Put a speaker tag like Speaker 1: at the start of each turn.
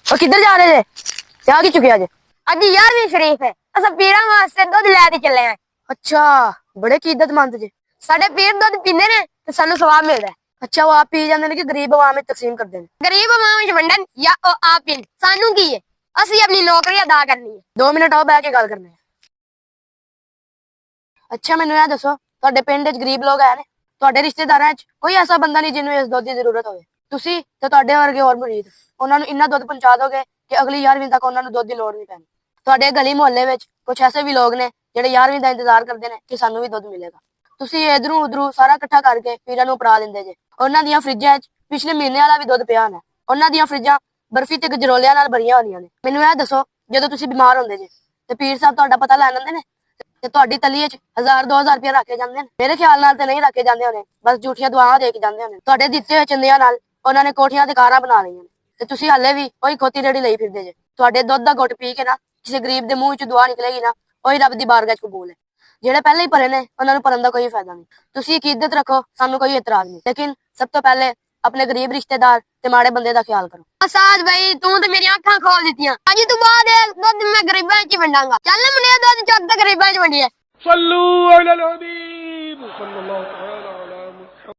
Speaker 1: और किधर जा रहे थे? क्या की चुके आज?
Speaker 2: अज 11वीं शरीफ है। अस पीरां वास्ते दुध लैके चले हैं।
Speaker 1: अच्छा, बड़े की इज्जतमंद जे।
Speaker 2: साडे पीर दुध पींदे ने ते सानू सवाब मिलदा है।
Speaker 1: अच्छा, वो आप पी जाते हैं कि गरीब आवाम में तकसीम करते हैं?
Speaker 2: गरीब अवाम विच वंडन या ओ आप पीन, सानू की है? असी अपनी नौकरी अदा करनी है।
Speaker 1: 2 मिनट आओ, बह के गल करने। अच्छा, मैनू यह दसो, ਤੁਹਾਡੇ ਪਿੰਡ ਵਿੱਚ ਗਰੀਬ ਲੋਕ ਹੈ ਨੇ? ਤੁਹਾਡੇ ਰਿਸ਼ਤੇਦਾਰਾਂ 'ਚ ਕੋਈ ਐਸਾ ਬੰਦਾ ਨਹੀਂ ਜਿਹਨੂੰ ਇਸ ਦੁੱਧ ਦੀ ਜ਼ਰੂਰਤ ਹੋਵੇ? ਤੁਸੀਂ ਤੇ ਤੁਹਾਡੇ ਵਰਗੇ ਹੋਰ ਮੁਰੀਦ ਉਹਨਾਂ ਨੂੰ ਇੰਨਾ ਦੁੱਧ ਪਹੁੰਚਾ ਦੋਗੇ ਕਿ ਅਗਲੀ 11ਵੀਂ ਤੱਕ ਉਹਨਾਂ ਨੂੰ ਦੁੱਧ ਦੀ ਲੋੜ ਨਹੀਂ ਪੈਣੀ। ਤੁਹਾਡੇ ਗਲੀ ਮੁਹੱਲੇ ਵਿੱਚ ਕੁਝ ਐਸੇ ਵੀ ਲੋਕ ਨੇ ਜਿਹੜੇ 11ਵੀਂ ਦਾ ਇੰਤਜ਼ਾਰ ਕਰਦੇ ਨੇ ਕਿ ਸਾਨੂੰ ਵੀ ਦੁੱਧ ਮਿਲੇਗਾ। ਤੁਸੀਂ ਇਧਰੋਂ ਉਧਰੋਂ ਸਾਰਾ ਇਕੱਠਾ ਕਰਕੇ ਪੀਰਾਂ ਨੂੰ ਉਪਰਾ ਦਿੰਦੇ ਜੇ। ਉਹਨਾਂ ਦੀਆਂ ਫਰਿੱਜਾਂ 'ਚ ਪਿਛਲੇ ਮਹੀਨੇ ਵਾਲਾ ਵੀ ਦੁੱਧ ਪਿਆ ਹੋਣਾ। ਉਹਨਾਂ ਦੀਆਂ ਫਰਿੱਜਾਂ ਬਰਫੀ ਤੇ ਗਜਰੋਲਿਆਂ ਨਾਲ ਭਰੀਆਂ ਹੁੰਦੀਆਂ ਨੇ। ਮੈਨੂੰ ਇਹ ਦੱਸੋ, ਜਦੋਂ ਤੁਸੀਂ ਬਿਮਾਰ ਹੁੰਦੇ ਜੇ ਤੇ ਪੀਰ ਸਾਹਿਬ ਤੁਹਾਡਾ ਪਤਾ ਲੈ ਲੈਂਦੇ ਨੇ ਤੇ ਤੁਹਾਡੀ ਤਲੀਏ 'ਚ 1000-2000 ਰੁਪਏ ਰੱਖੇ ਜਾਂਦੇ ਨੇ? ਮੇਰੇ ਖਿਆਲ ਨਾਲ ਤੇ ਨਹੀਂ ਰੱਖੇ ਜਾਂਦੇ ਹੋਣੇ, ਬਸ ਝੂਠੀਆਂ ਦੁਆਵਾਂ ਦੇ ਕੇ ਜਾਂਦੇ ਹੋਣੇ। ਤੁਹਾਡੇ ਦਿੱਤੇ ਹੋਏ ਚੰਦਿਆਂ ਨਾਲ ਉਹਨਾਂ ਨੇ ਕੋਠੀਆਂ ਤੇ ਕਾਰਾਂ ਬਣਾ ਲਈਆਂ ਨੇ ਤੇ ਤੁਸੀਂ ਹਾਲੇ ਵੀ ਉਹੀ ਖੋਤੀ ਰੇੜੀ ਲਈ ਫਿਰਦੇ ਜੇ। ਤੁਹਾਡੇ ਦੁੱਧ ਦਾ ਘੁੱਟ ਪੀ ਕੇ ਨਾ ਕਿਸੇ ਗਰੀਬ ਦੇ ਮੂੰਹ 'ਚ ਦੁਆ ਨਿਕਲੇਗੀ ਨਾ, ਉਹੀ ਰੱਬ ਦੀ ਬਾਰਗਾਹ 'ਚ ਕਬੂਲ ਹੈ। ਜਿਹੜੇ ਪਹਿਲੇ ਹੀ ਭਰੇ ਨੇ ਉਹਨਾਂ ਨੂੰ ਭਰਨ ਦਾ ਕੋਈ ਫਾਇਦਾ ਨਹੀਂ। ਤੁਸੀਂ ਅਕੀਦਤ ਰੱਖੋ, ਸਾਨੂੰ ਕੋਈ ਇਤਰਾਜ਼ ਨਹੀਂ, ਲੇਕਿਨ ਸਭ ਤੋਂ ਪਹਿਲੇ अपने गरीब रिश्तेदार ते माड़े बंदे दा ख्याल करो।
Speaker 2: असाद भाई तू तो मेरी अखां खोल दित्तियां। अज तू बाद दुध मैं गरीबां च वंडांगा। चल मुंडिया दुध चुक ते गरीबां च वंडिए।
Speaker 3: सल्लू अलल हबीब सल्लल्लाहु अलैहि